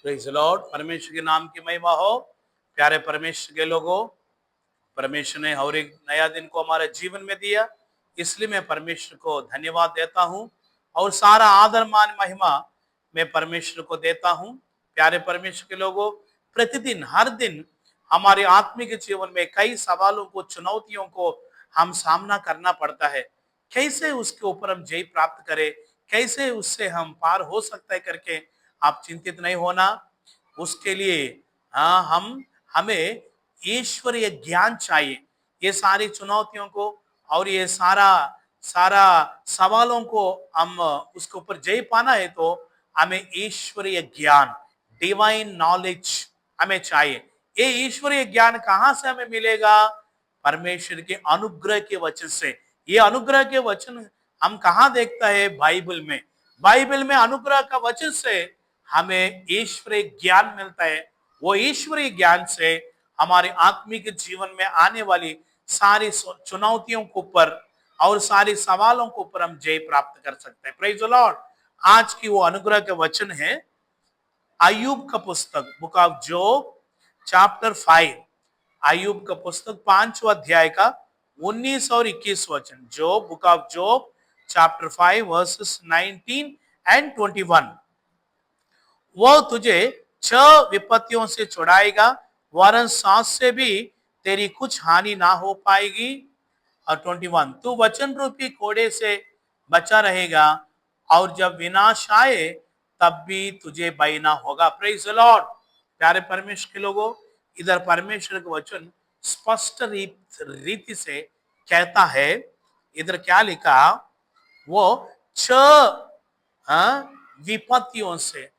Praise the Lord. परमेश्वर के नाम की महिमा हो। प्यारे परमेश्वर के लोगों, परमेश्वर ने और एक नया दिन को हमारे जीवन में दिया, इसलिए मैं परमेश्वर को धन्यवाद देता हूं और सारा आदर मान महिमा मैं परमेश्वर को देता हूं। प्यारे परमेश्वर के लोगों, प्रतिदिन हर दिन हमारे आत्मिक जीवन में कई सवालों को, चुनौतियों को हम सामना करना पड़ता है। कैसे उसके ऊपर हम जय प्राप्त करें, कैसे उससे हम पार हो सकता है करके आप चिंतित नहीं होना। उसके लिए हम हमें ईश्वरीय ज्ञान चाहिए। ये सारी चुनौतियों को और ये सारा सारा सवालों को हम उसके ऊपर जय पाना है तो हमें ईश्वरीय ज्ञान, डिवाइन नॉलेज हमें चाहिए। ये ईश्वरीय ज्ञान कहां से हमें मिलेगा? परमेश्वर के अनुग्रह के वचन से। ये अनुग्रह के वचन हम कहां देखता है? बाइबल में। बाइबल में अनुग्रह का वचन से हमें ईश्वरीय ज्ञान मिलता है। वो ईश्वरीय ज्ञान से हमारे आत्मिक जीवन में आने वाली सारी चुनौतियों के ऊपर और सारे सवालों के ऊपर हम जय प्राप्त कर सकते हैं। Praise the Lord. आज की वो अनुग्रह के वचन है अय्यूब का पुस्तक, बुक ऑफ जोब चैप्टर 5। अय्यूब का पुस्तक 5वां अध्याय का 19 और 21 वचन। Job, book of Job chapter 5 verses 19 and 21। वो तुझे 6 विपत्तियों से छुड़ाएगा, वरन 7 से भी तेरी कुछ हानि ना हो पाएगी। और 21, तू वचन रूपी कोड़े से बचा रहेगा और जब विनाश आए तब भी तुझे भय ना होगा। Praise the Lord. प्यारे परमेश्वर के लोगों, इधर परमेश्वर का वचन स्पष्ट रीति से कहता है। इधर क्या लिखा? वो 6 विपत्तियों से,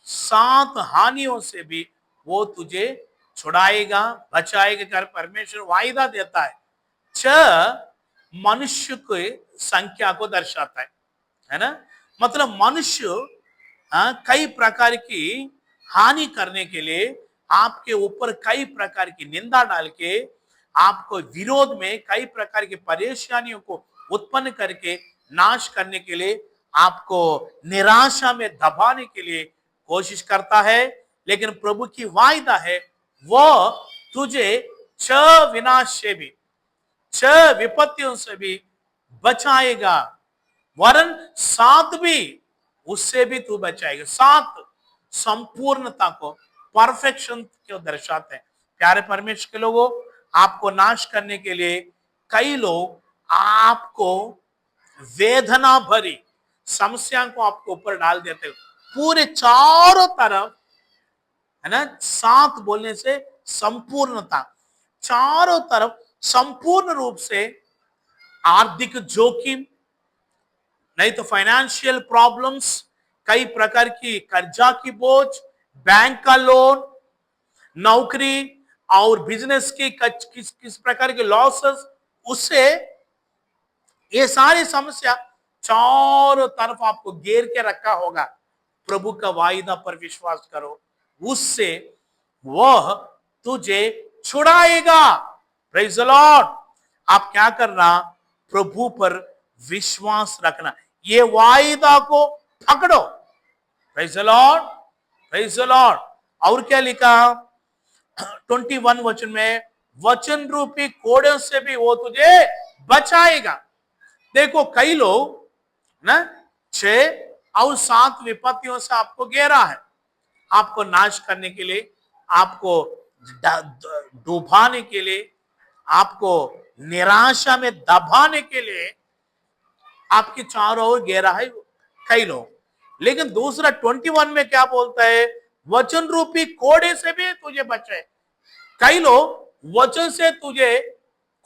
7 हानियों से भी वो तुझे छुड़ाएगा, बचाएगा कर परमेश्वर वायदा देता है। 6 मनुष्य की संख्या को दर्शाता है ना? मतलब मनुष्य कई प्रकार की हानि करने के लिए, आपके ऊपर कई प्रकार की निंदा डाल के, आपको विरोध में कई प्रकार की परेशानियों को उत्पन्न करके नाश करने के लिए, आपको निराशा में दबाने के लिए कोशिश करता है। लेकिन प्रभु की वायदा है, वो तुझे 6 विनाश से भी, 6 विपत्तियों से भी बचाएगा, वरन 7 भी उससे भी तू बचाएगा। 7 संपूर्णता को, परफेक्शन को दर्शाते हैं। प्यारे परमेश्वर के लोगों, आपको नाश करने के लिए कई लोग आपको वेदना भरी समस्या को आपको ऊपर डाल देते हैं। पूरे चारों तरफ, है ना? 7 बोलने से संपूर्णता, चारों तरफ संपूर्ण रूप से आर्थिक जोखिम, नहीं तो फाइनेंशियल प्रॉब्लम्स, कई प्रकार की कर्जा की बोझ, बैंक का लोन, नौकरी और बिजनेस की किस प्रकार के लॉसेस, उससे ये सारी समस्या चारों तरफ आपको घेर के रखा होगा। प्रभु का वायदा पर विश्वास करो, उससे वह तुझे छुड़ाएगा। Praise the Lord. आप क्या करना? प्रभु पर विश्वास रखना, ये वायदा को पकड़ो। Praise the Lord, praise the Lord. और क्या लिखा 21 वचन में? वचन रूपी कोड़े से भी वो तुझे बचाएगा। देखो, कई लोग ना 6 और 7 विपत्तियों से आपको घेरा है, आपको नाश करने के लिए, आपको डुबाने के लिए, आपको निराशा में दबाने के लिए आपके चारों ओर घेरा है कई लोग। लेकिन दूसरा 21 में क्या बोलता है? वचन रूपी कोड़े से भी तुझे बचाए। कई लोग वचन से तुझे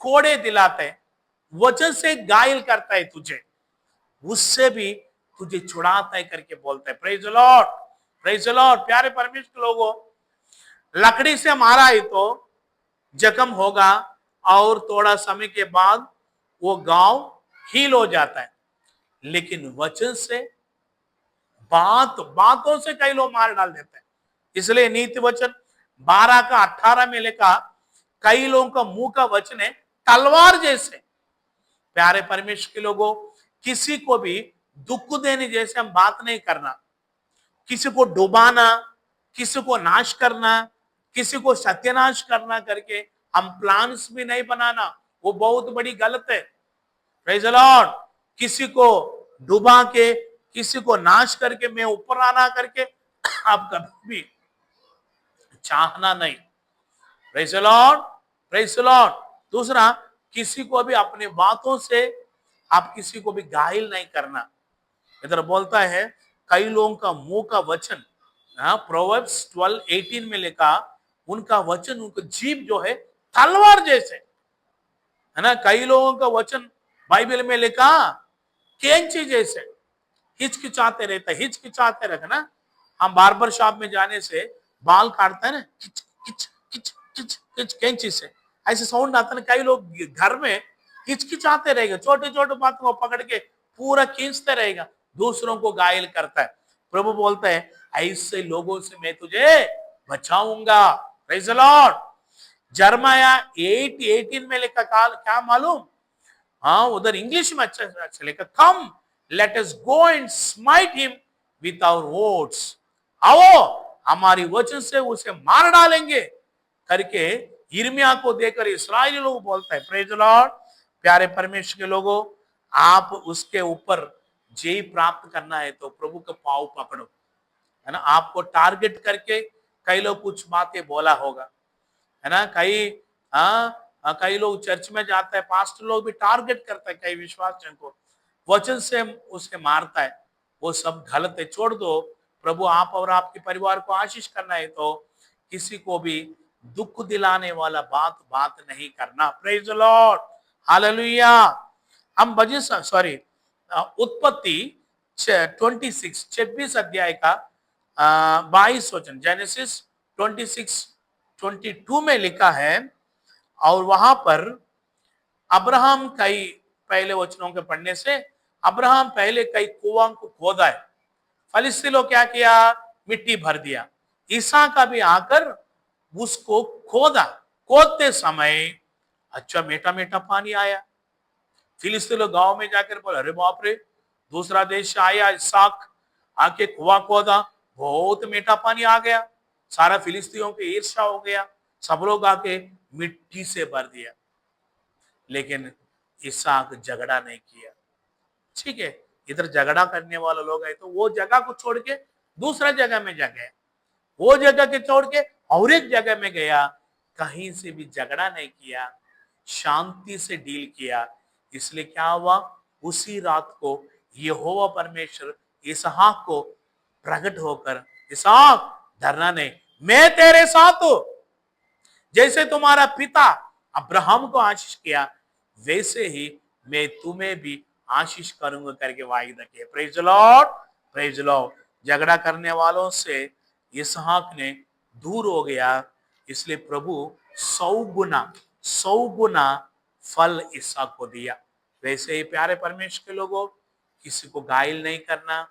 कोड़े दिलाते हैं, वचन से घायल करता है तुझे, उससे भी तुझे छुड़ाता है करके बोलता है। Praise the Lord, praise the Lord. प्यारे परमेश्वर के लोगों, लकड़ी से मारा है तो जख्म होगा और थोड़ा समय के बाद वो घाव हील हो जाता है। लेकिन वचन से, बातों से कई लोग मार डाल देते हैं। इसलिए नीति वचन 12 का 18 में लिखा, कई लोगों का मुंह का वचन है तलवार जैसे। प्यारे परमेश्वर के लोगों, किसी को भी दुख देने जैसे हम बात नहीं करना, किसी को डुबाना, किसी को नाश करना, किसी को सत्यानाश करना करके हम प्लान्स भी नहीं बनाना, वो बहुत बड़ी गलत है। Praise the Lord. किसी को डुबा के, किसी को नाश करके मैं ऊपर आना करके आप कभी भी चाहना नहीं। Praise the Lord, praise the Lord. दूसरा, किसी को भी अपनी बातों से आप किसी को भी घायल नहीं करना। इधर बोलता है कई लोगों का मुंह का वचन, प्रोवर्ब्स 12:18 में लिखा, उनका वचन, उनका जीभ जो है तलवार जैसे है ना। कई लोगों का वचन बाइबल में लिखा कैंची जैसे, हिचकिचाते रहते ना। हम बार्बर शॉप में जाने से बाल काटते हैं ना, किच किच किच किच किच कैंची से ऐसे साउंड आता है ना। कई लोग घर में हिचकिचाते रहेगा, छोटे छोटे बातों को पकड़ के पूरा खींचते रहेगा, दूसरों को घायल करता है। प्रभु बोलता है ऐसे लोगों से मैं तुझे बचाऊंगा। Praise the Lord. जर्माया 8:18 में लिखा क्या मालूम? हाँ, उधर इंग्लिश में अच्छा लिखा, come let us go and smite him with our words. आओ हमारी वचन से उसे मार डालेंगे करके यिर्मयाह को देकर इस्राएली लोग बोलता है। Praise the Lord. प्यारे परमेश्वर के लोगों, आप उसके ऊपर जय प्राप्त करना है तो प्रभु का पाँव पकड़ो, है ना। आपको टारगेट करके कई लोग कुछ बातें बोला होगा, है ना। कई लोग चर्च में जाते हैं, पास्टर लोग भी टारगेट करता है कई विश्वासियों को, वचन से उसके मारता है। वो सब गलत है, छोड़ दो। प्रभु आप और आपके परिवार को आशीष करना है तो किसी को भी दुख दिलाने वाला बात नहीं करना। Praise the Lord, hallelujah. हम उत्पत्ति 26 अध्याय का 22 वचन, जेनेसिस 26:22 में लिखा है, और वहां पर अब्राहम कई, पहले वचनों के पढ़ने से, अब्राहम पहले कई कुआं को खोदा है। फलिस्ती लोग क्या किया? मिट्टी भर दिया। ईसा का भी आकर उसको खोदा, खोदते समय अच्छा मीठा मीठा पानी आया। फिलिस्ती लोग गांव में जाकर बोले अरे बाप रे, दूसरा देश से आया इसहाक, आके कुआं खोदा, बहुत मीठा पानी आ गया। सारा फिलिस्तीयों के ईर्ष्या हो गया, सब लोग आके मिट्टी से भर दिया। लेकिन इसहाक झगड़ा नहीं किया। ठीक है, इधर झगड़ा करने वाले लोग है तो वो जगह को छोड़ के दूसरा जगह में जा गया, वो जगह के छोड़ के और एक जगह में गया, कहीं से भी झगड़ा नहीं किया, शांति से डील किया। इसलिए क्या हुआ? उसी रात को यहोवा परमेश्वर इसहाक को प्रकट होकर, इसहाक डरना नहीं, मैं तेरे साथ हूं। जैसे तुम्हारा पिता अब्राहम को आशीष किया वैसे ही मैं तुम्हें भी आशीष करूंगा करके वायदा किया। Praise the Lord, praise the Lord. झगड़ा करने वालों से इसहाक ने दूर हो गया, इसलिए प्रभु 100 गुना फल इसहाक को दिया। वैसे ही प्यारे परमेश्वर के लोगों, किसी को घायल नहीं करना,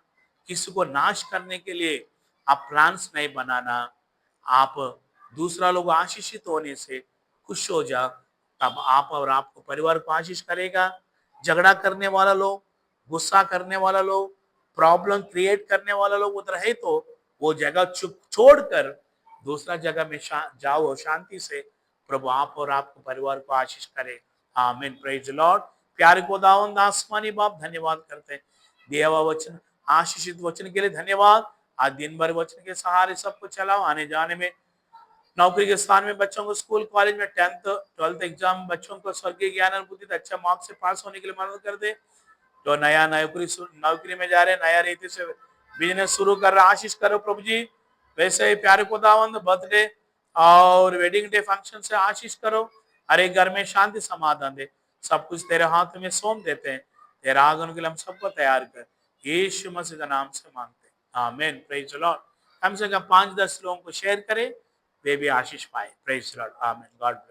किसी को नाश करने के लिए आप प्लान्स नहीं बनाना। आप दूसरा लोग आशीषित होने से खुश हो जा, तब आप और आपको परिवार को आशीष करेगा। झगड़ा करने वाला लोग, गुस्सा करने वाला लोग, प्रॉब्लम क्रिएट करने वाला लोग उधर है तो वो जगह चुप छोड़कर दूसरा जगह में जाओ शांति से। प्रभु आप और आपको परिवार को आशीष करे। आमीन। Praise the Lord. प्यारे को दाऊद आसमानी बाप धन्यवाद करते हैं, दिया हुआ वचन, आशीषित वचन के लिए धन्यवाद। आज दिन भर वचन के सहारे सबको चलाओ, आने जाने में, नौकरी के स्थान में, बच्चों को स्कूल कॉलेज में 10th 12th एग्जाम, बच्चों को स्वर्गीय ज्ञान और बुद्धि अच्छे मार्क्स से पास होने के लिए मदद कर दे। तो नया नौकरी में जा रहे, नया रीति से बिजनेस शुरू कर रहा, आशीष करो प्रभु जी। वैसे ही प्यारे खुदावंद बर्थडे और वेडिंग डे फंक्शन से आशीष करो, हर एक घर में शांति समाधान दे। सब कुछ तेरे हाथ में सौंप देते हैं, तेरा आगमन के लिए हम सबको तैयार कर, यीशु मसीह का नाम से मांगते हैं, आमीन। Praise the Lord. कम से कम 5-10 लोगों को शेयर करें, वे भी आशीष पाए। प्रेज द लॉर्ड, आमीन। God bless.